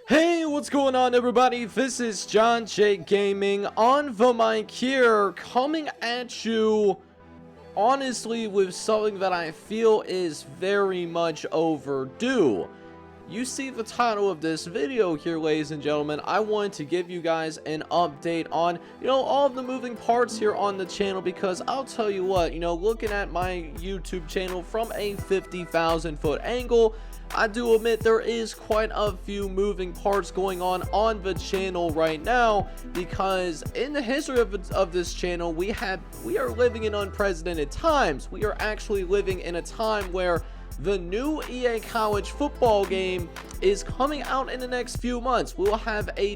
Hey, what's going on, everybody? This is JohnJake Gaming on the mic here, coming at you honestly with something that I feel is very much overdue. You see the title of this video here, ladies and gentlemen. I wanted to give you guys an update on, all of the moving parts here on the channel, because I'll tell you what, looking at my YouTube channel from a 50,000 foot angle, I do admit there is quite a few moving parts going on the channel right now, because in the history of this channel, we are living in unprecedented times. We are actually living in a time where the new EA college football game is coming out in the next few months. We will have a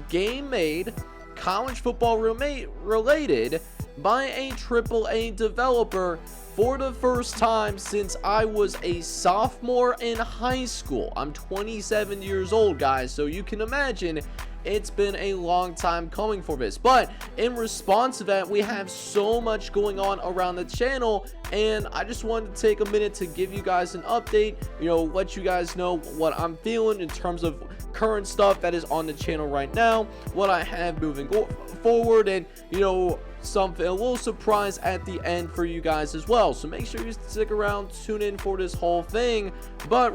game made, college football related, by a AAA developer for the first time since I was a sophomore in high school. I'm 27 years old, guys, so you can imagine it's been a long time coming for this. But in response to that, we have so much going on around the channel, and I just wanted to take a minute to give you guys an update, let you guys know what I'm feeling in terms of current stuff that is on the channel right now, what I have moving forward, and something, a little surprise at the end for you guys as well. So make sure you stick around, tune in for this whole thing. But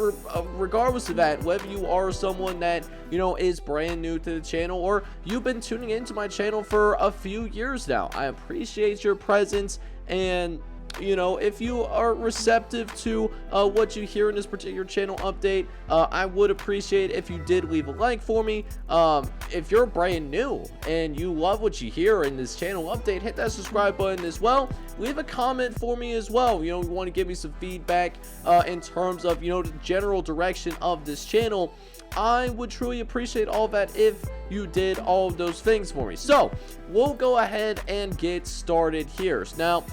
regardless of that, whether you are someone that is brand new to the channel, or you've been tuning into my channel for a few years now, I appreciate your presence. And if you are receptive to what you hear in this particular channel update, I would appreciate if you did leave a like for me. If you're brand new and you love what you hear in this channel update, hit that subscribe button as well. Leave a comment for me as well. You want to give me some feedback in terms of the general direction of this channel. I would truly appreciate all that if you did all of those things for me. So we'll go ahead and get started here. Now,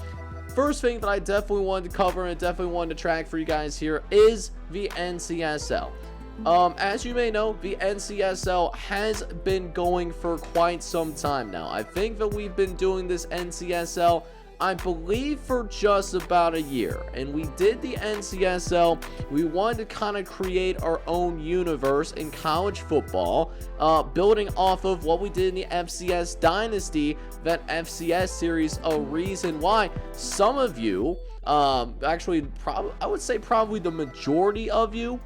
first thing that I definitely wanted to cover and definitely wanted to track for you guys here is the NCSL. As you may know, the NCSL has been going for quite some time now. I think that we've been doing this NCSL, I believe, for just about a year. And we did the NCSL. We wanted to kind of create our own universe in college football, building off of what we did in the FCS Dynasty, that FCS series. A reason why some of you, actually, I would say probably the majority of you,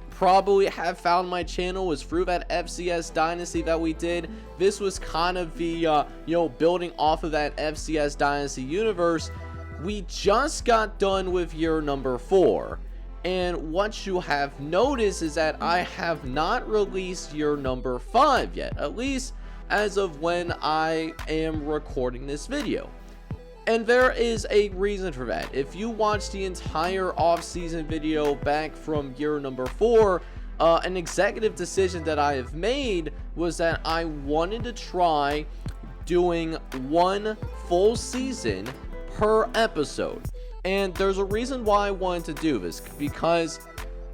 probably have found my channel was through that FCS Dynasty that we did. This was kind of the building off of that FCS Dynasty universe. We just got done with year number 4, and what you have noticed is that I have not released year number 5 yet, at least as of when I am recording this video. And there is a reason for that. If you watch the entire off-season video back from year number 4, an executive decision that I have made was that I wanted to try doing one full season per episode. And there's a reason why I wanted to do this, because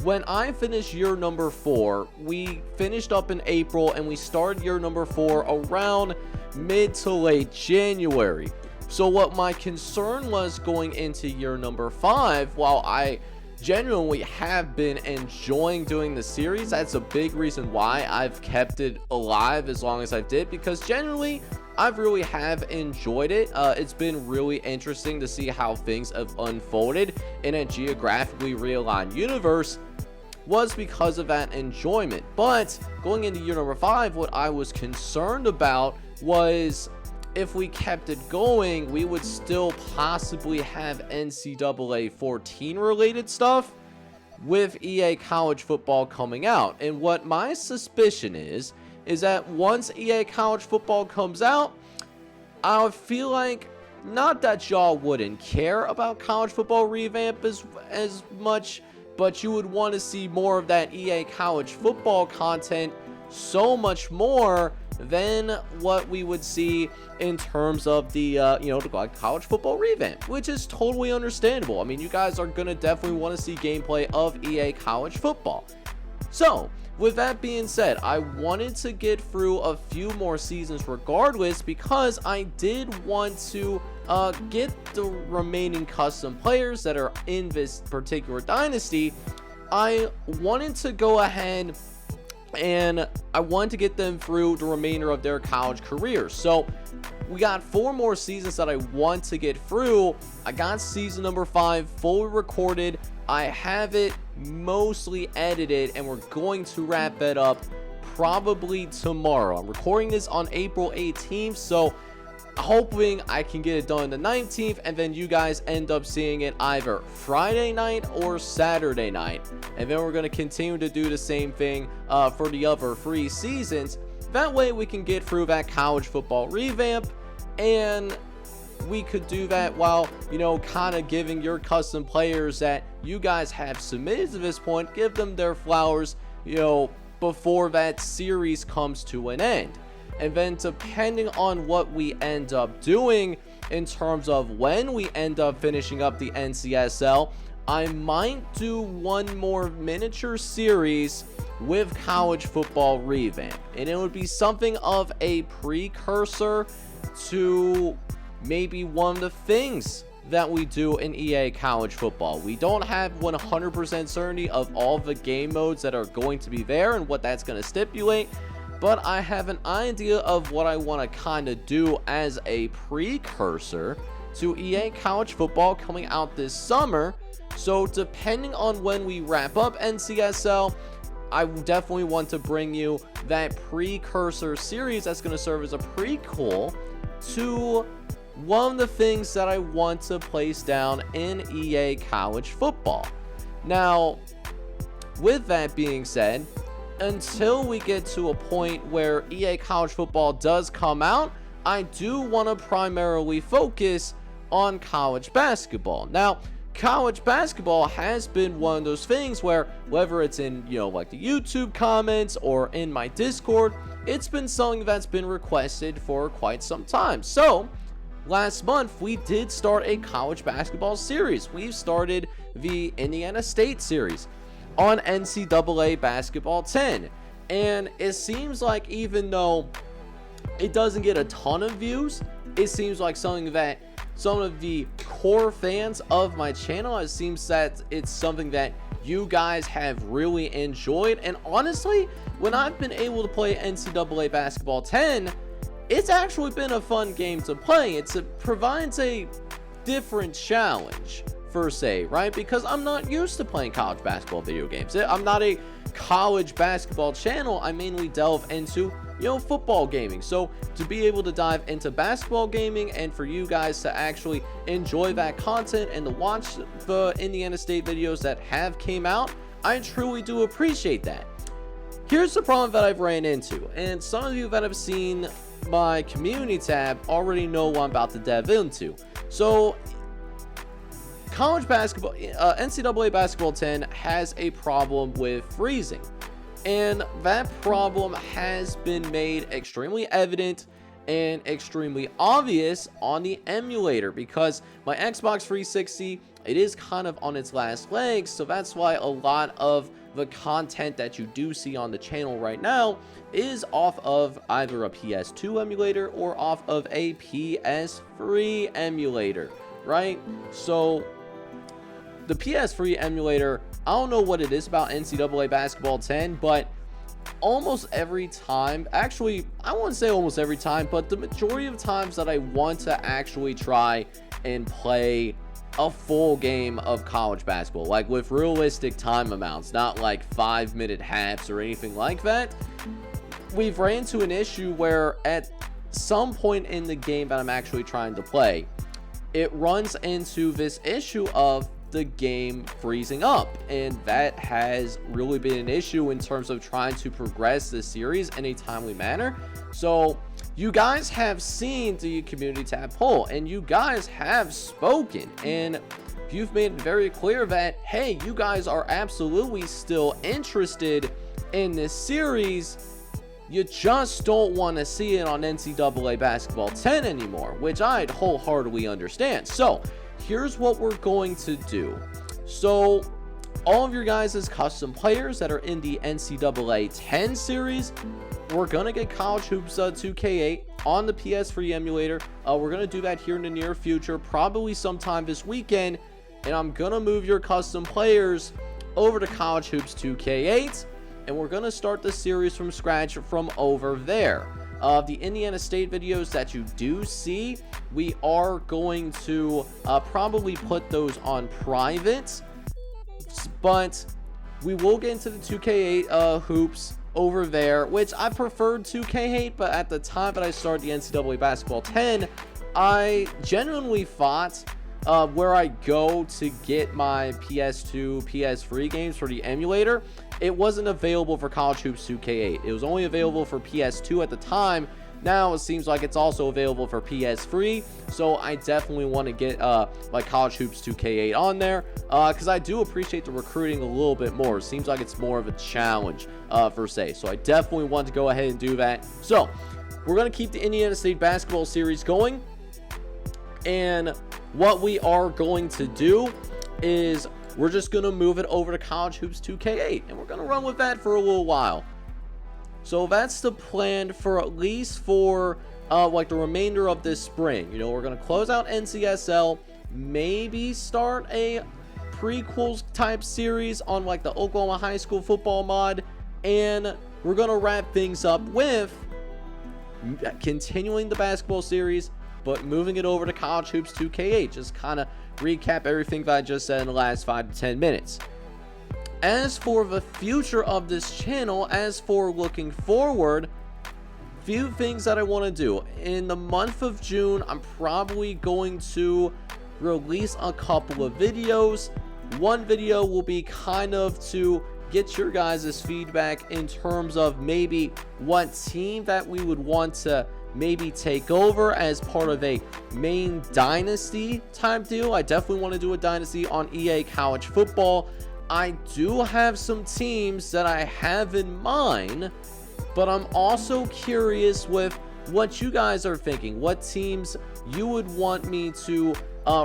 when I finished year number 4, we finished up in April, and we started year number 4 around mid to late January. So what my concern was going into year number 5, while I genuinely have been enjoying doing the series, that's a big reason why I've kept it alive as long as I did, because generally I really have enjoyed it. It's been really interesting to see how things have unfolded in a geographically realigned universe, was because of that enjoyment. But going into year number 5, what I was concerned about was, if we kept it going, we would still possibly have NCAA 14 related stuff with EA college football coming out. And what my suspicion is that once EA college football comes out, I feel like, not that y'all wouldn't care about college football revamp as much, but you would want to see more of that EA college football content so much more than what we would see in terms of the the college football revamp, which is totally understandable. I mean, you guys are gonna definitely want to see gameplay of EA college football. So with that being said, I wanted to get through a few more seasons regardless, because I did want to get the remaining custom players that are in this particular dynasty. I wanted to go ahead and I want to get them through the remainder of their college career. So we got 4 more seasons that I want to get through. I got season number 5 fully recorded. I have it mostly edited, and we're going to wrap it up probably tomorrow. I'm recording this on April 18th, so hoping I can get it done the 19th, and then you guys end up seeing it either Friday night or Saturday night. And then we're going to continue to do the same thing for the other 3 seasons. That way we can get through that college football revamp, and we could do that while, you know, kind of giving your custom players that you guys have submitted to this point, give them their flowers, you know, before that series comes to an end. And then depending on what we end up doing in terms of when we end up finishing up the NCSL, I might do one more miniature series with college football revamp, and it would be something of a precursor to maybe one of the things that we do in EA college football. We don't have 100% certainty of all the game modes that are going to be there and what that's going to stipulate, but I have an idea of what I want to kind of do as a precursor to EA college football coming out this summer. So depending on when we wrap up NCSL, I definitely want to bring you that precursor series that's going to serve as a prequel to one of the things that I want to place down in EA college football. Now, with that being said, until we get to a point where EA college football does come out, I do want to primarily focus on college basketball. Now, college basketball has been one of those things where, whether it's in, you know, like the YouTube comments or in my Discord, it's been something that's been requested for quite some time. So last month we did start a college basketball series. We've started the Indiana State series on NCAA Basketball 10, and it seems like even though it doesn't get a ton of views, it seems like something that some of the core fans of my channel, it seems that it's something that you guys have really enjoyed. And honestly, when I've been able to play NCAA Basketball 10, it's actually been a fun game to play. It provides a different challenge per se, right? Because I'm not used to playing college basketball video games. I'm not a college basketball channel. I mainly delve into, you know, football gaming. So to be able to dive into basketball gaming and for you guys to actually enjoy that content and to watch the Indiana State videos that have came out, I truly do appreciate that. Here's the problem that I've ran into, and some of you that have seen my community tab already know what I'm about to dive into. So college basketball, NCAA Basketball 10 has a problem with freezing, and that problem has been made extremely evident and extremely obvious on the emulator, because my Xbox 360, it is kind of on its last legs. So that's why a lot of the content that you do see on the channel right now is off of either a PS2 emulator or off of a PS3 emulator, right? So the PS3 emulator, I don't know what it is about NCAA Basketball 10, but almost every time, actually, I wouldn't say almost every time, but the majority of times that I want to actually try and play a full game of college basketball, like with realistic time amounts, not like 5-minute halves or anything like that, we've ran into an issue where at some point in the game that I'm actually trying to play, it runs into this issue of the game freezing up, and that has really been an issue in terms of trying to progress this series in a timely manner. So you guys have seen the community tab poll, and you guys have spoken, and you've made it very clear that, hey, you guys are absolutely still interested in this series. You just don't want to see it on NCAA Basketball 10 anymore, which I'd wholeheartedly understand. So here's what we're going to do. So all of your guys' custom players that are in the NCAA 10 series, we're going to get College Hoops 2K8 on the PS3 emulator. We're going to do that here in the near future, probably sometime this weekend. And I'm going to move your custom players over to College Hoops 2K8. and we're going to start the series from scratch from over there. The Indiana State videos that you do see, we are going to probably put those on private, but we will get into the 2K8 hoops over there, which I preferred 2K8, but at the time that I started the NCAA Basketball 10, I genuinely thought where I go to get my PS2, PS3 games for the emulator, it wasn't available for College Hoops 2K8. It was only available for PS2 at the time. Now it seems like it's also available for PS3, so I definitely want to get like College Hoops 2K8 on there, because I do appreciate the recruiting a little bit more. It seems like it's more of a challenge per se, so I definitely want to go ahead and do that. So we're going to keep the Indiana State basketball series going, and what we are going to do is we're just going to move it over to College Hoops 2K8, and we're going to run with that for a little while. So that's the plan for at least for like the remainder of this spring. You know, we're going to close out NCSL, maybe start a prequels type series on like the Oklahoma high school football mod, and we're going to wrap things up with continuing the basketball series, but moving it over to College Hoops 2K8. Just kind of recap everything that I just said in the last 5 to 10 minutes. As for the future of this channel, as for looking forward, few things that I want to do. In the month of June, I'm probably going to release a couple of videos. One video will be kind of to get your guys' feedback in terms of maybe what team that we would want to maybe take over as part of a main dynasty type deal. I definitely want to do a dynasty on EA College Football. I do have some teams that I have in mind, but I'm also curious with what you guys are thinking. What teams you would want me to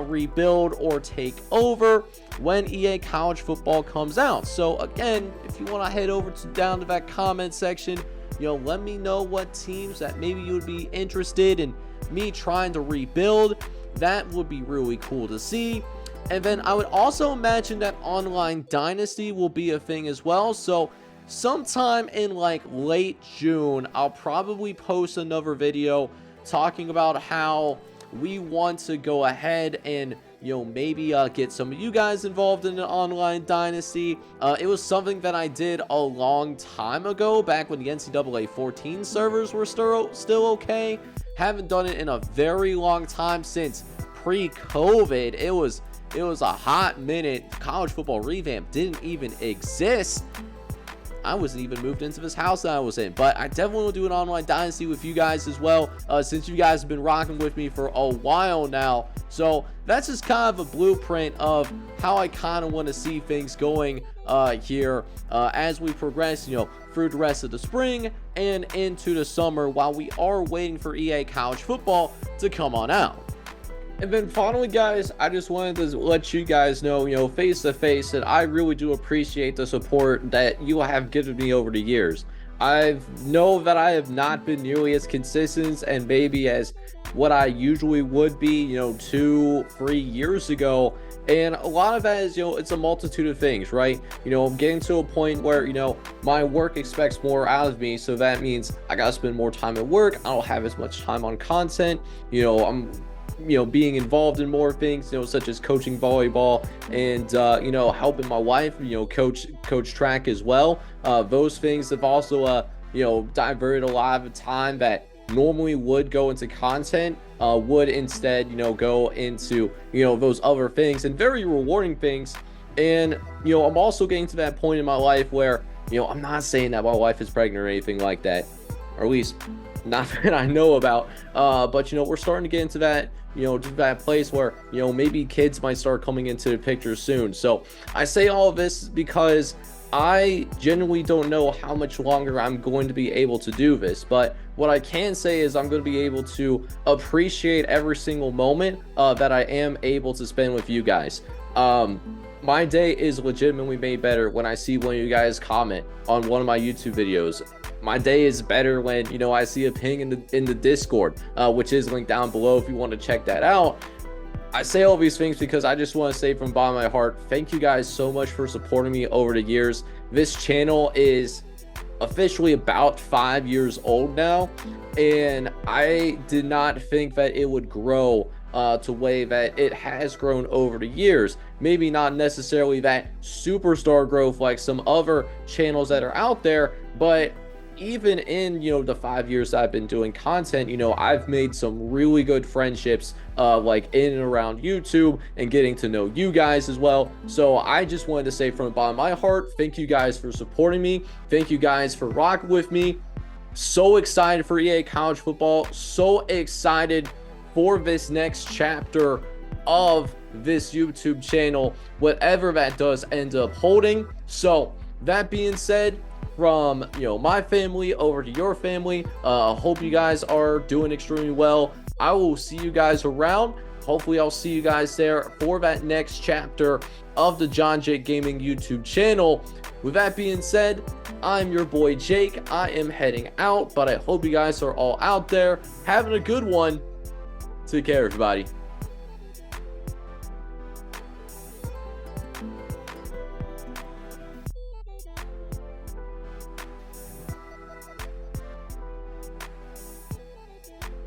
rebuild or take over when EA College Football comes out. So again, if you want to head over down to that comment section, you know, let me know what teams that maybe you would be interested in me trying to rebuild. That would be really cool to see. And then I would also imagine that online dynasty will be a thing as well. So sometime in like late June, I'll probably post another video talking about how we want to go ahead and, you know, maybe get some of you guys involved in an online dynasty. It was something that I did a long time ago, back when the NCAA 14 servers were still okay. Haven't done it in a very long time, since pre-COVID. It was a hot minute. College football Revamped didn't even exist. I wasn't even moved into this house that I was in. But I definitely will do an online dynasty with you guys as well, since you guys have been rocking with me for a while now. So that's just kind of a blueprint of how I kind of want to see things going here as we progress, you know, through the rest of the spring and into the summer, while we are waiting for EA College Football to come on out. And then finally, guys, I just wanted to let you guys know, you know, face to face, that I really do appreciate the support that you have given me over the years. I know that I have not been nearly as consistent and maybe as what I usually would be, you know, 2-3 years ago. And a lot of that is, you know, it's a multitude of things, right? You know, I'm getting to a point where, you know, my work expects more out of me. So that means I got to spend more time at work. I don't have as much time on content. You know, I'm, you know, being involved in more things, you know, such as coaching volleyball and you know, helping my wife, you know, coach track as well. Those things have also you know, diverted a lot of the time that normally would go into content, would instead, you know, go into, you know, those other things, and very rewarding things. And, you know, I'm also getting to that point in my life where, you know, I'm not saying that my wife is pregnant or anything like that, or at least not that I know about, but, you know, we're starting to get into that, you know, to that place where, you know, maybe kids might start coming into the picture soon. So I say all of this because I genuinely don't know how much longer I'm going to be able to do this, but what I can say is I'm going to be able to appreciate every single moment that I am able to spend with you guys. My day is legitimately made better when I see one of you guys comment on one of my YouTube videos. My day is better when, you know, I see a ping in the Discord, which is linked down below if you want to check that out. I say all these things because I just want to say from the bottom of my heart, thank you guys so much for supporting me over the years. This channel is officially about 5 years old now, and I did not think that it would grow to way that it has grown over the years. Maybe not necessarily that superstar growth like some other channels that are out there, but even in, you know, the 5 years I've been doing content, you know, I've made some really good friendships like in and around YouTube, and getting to know you guys as well. So I just wanted to say from the bottom of my heart, thank you guys for supporting me. Thank you guys for rocking with me. So excited for EA college football. So excited for this next chapter of this YouTube channel, whatever that does end up holding. So that being said, from, you know, my family over to your family, hope you guys are doing extremely well. I will see you guys around. Hopefully I'll see you guys there for that next chapter of the JohnJake Gaming YouTube channel. With that being said, I'm your boy Jake. I am heading out, but I hope you guys are all out there having a good one. Take care, everybody.